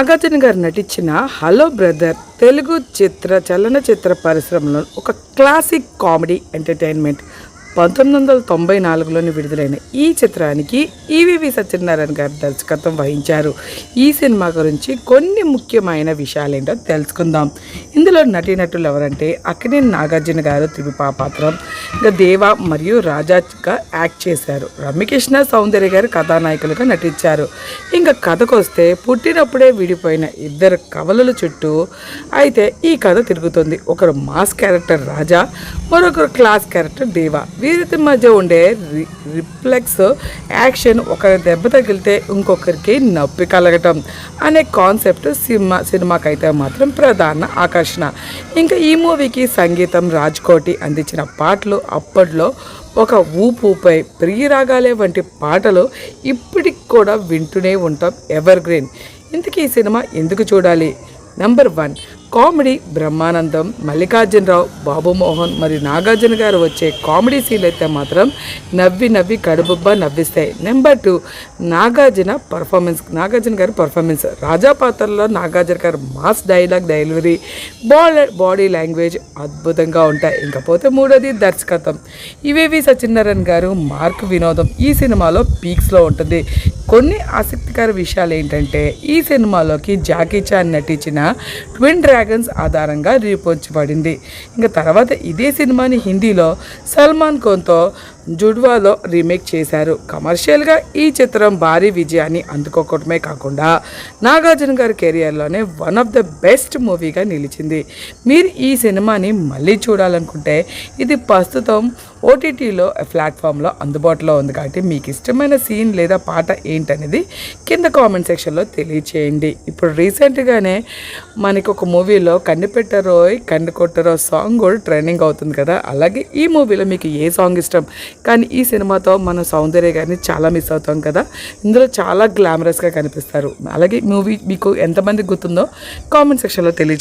నాగార్జున గారు నటించిన hello brother Telugu చలనచిత్ర పరిశ్రమలో ఒక క్లాసిక్ కామెడీ ఎంటర్టైన్మెంట్ 1994లోని విడుదలైన ఈ చిత్రానికి ఈవీవి సత్యనారాయణ గారు దర్శకత్వం వహించారు. ఈ సినిమా గురించి కొన్ని ముఖ్యమైన విషయాలు ఏంటో తెలుసుకుందాం. ఇందులో నటీనటులు ఎవరంటే అక్కినేని నాగార్జున గారు త్రివిపా పాత్రం, ఇంకా దేవ మరియు రాజాగా యాక్ట్ చేశారు. రమ్యకృష్ణ సౌందర్య గారు కథానాయకులుగా నటించారు. ఇంకా కథకు వస్తే పుట్టినప్పుడే విడిపోయిన ఇద్దరు కవలల చుట్టూ అయితే ఈ కథ తిరుగుతుంది. ఒకరు మాస్ క్యారెక్టర్ రాజా, మరొకరు క్లాస్ క్యారెక్టర్ దేవ. వీరి మధ్య ఉండే రిఫ్లెక్స్ యాక్షన్, ఒకరి దెబ్బ తగిలితే ఇంకొకరికి నొప్పి కలగటం అనే కాన్సెప్ట్ సినిమాకైతే మాత్రం ప్రధాన ఆకర్షణ. ఇంకా ఈ మూవీకి సంగీతం రాజ్కోటి అందించిన పాటలు అప్పట్లో ఒక ఊపూపై ప్రియరాగాలే వంటి పాటలు ఇప్పటికి కూడా వింటూనే ఉంటాం, ఎవర్ గ్రీన్. ఇంతకీ ఈ సినిమా ఎందుకు చూడాలి? నెంబర్ 1, కామెడీ బ్రహ్మానందం, మల్లికార్జునరావు, బాబుమోహన్ మరియు నాగార్జున గారు వచ్చే కామెడీ సీన్లు అయితే మాత్రం నవ్వి కడుబుబ్బా నవ్విస్తాయి. నెంబర్ 2, నాగార్జున గారి పర్ఫార్మెన్స్. రాజా పాత్రలో నాగార్జున గారు mass dialogue delivery, body language అద్భుతంగా ఉంటాయి. ఇంకపోతే 3వది దర్శకత్వం. ఈవీవి సత్యనారాయణ గారు మార్క్ వినోదం ఈ సినిమాలో పీక్స్లో ఉంటుంది. కొన్ని ఆసక్తికర విషయాలు ఏంటంటే ఈ సినిమాలోకి జాకీ చాన్ నటించిన ట్విన్ డ్రాగన్స్ ఆధారంగా రూపొందించబడింది. ఇంకా తర్వాత ఇదే సినిమాని హిందీలో సల్మాన్ ఖాన్తో జుడ్వాలో రీమేక్ చేశారు. కమర్షియల్గా ఈ చిత్రం భారీ విజయాన్ని అందుకోవడమే కాకుండా నాగార్జున గారి కెరియర్లోనే వన్ ఆఫ్ ద బెస్ట్ మూవీగా నిలిచింది. మీరు ఈ సినిమాని మళ్ళీ చూడాలనుకుంటే ఇది ప్రస్తుతం ఓటీటీలో ప్లాట్ఫామ్లో అందుబాటులో ఉంది. కాబట్టి మీకు ఇష్టమైన సీన్ లేదా పాట ఏంటనేది కింద కామెంట్ సెక్షన్లో తెలియచేయండి. ఇప్పుడు రీసెంట్గానే మనకి ఒక మూవీలో కన్ను కొట్టరో సాంగ్ కూడా ట్రెండింగ్ అవుతుంది కదా. అలాగే ఈ మూవీలో మీకు ఏ సాంగ్ ఇష్టం? కానీ ఈ సినిమాతో మనం సౌందర్య గారిని చాలా మిస్ అవుతాం కదా. ఇందులో చాలా గ్లామరస్గా కనిపిస్తారు. అలాగే మూవీ మీకు ఎంతమంది గుర్తుందో కామెంట్ సెక్షన్లో తెలియజేయండి.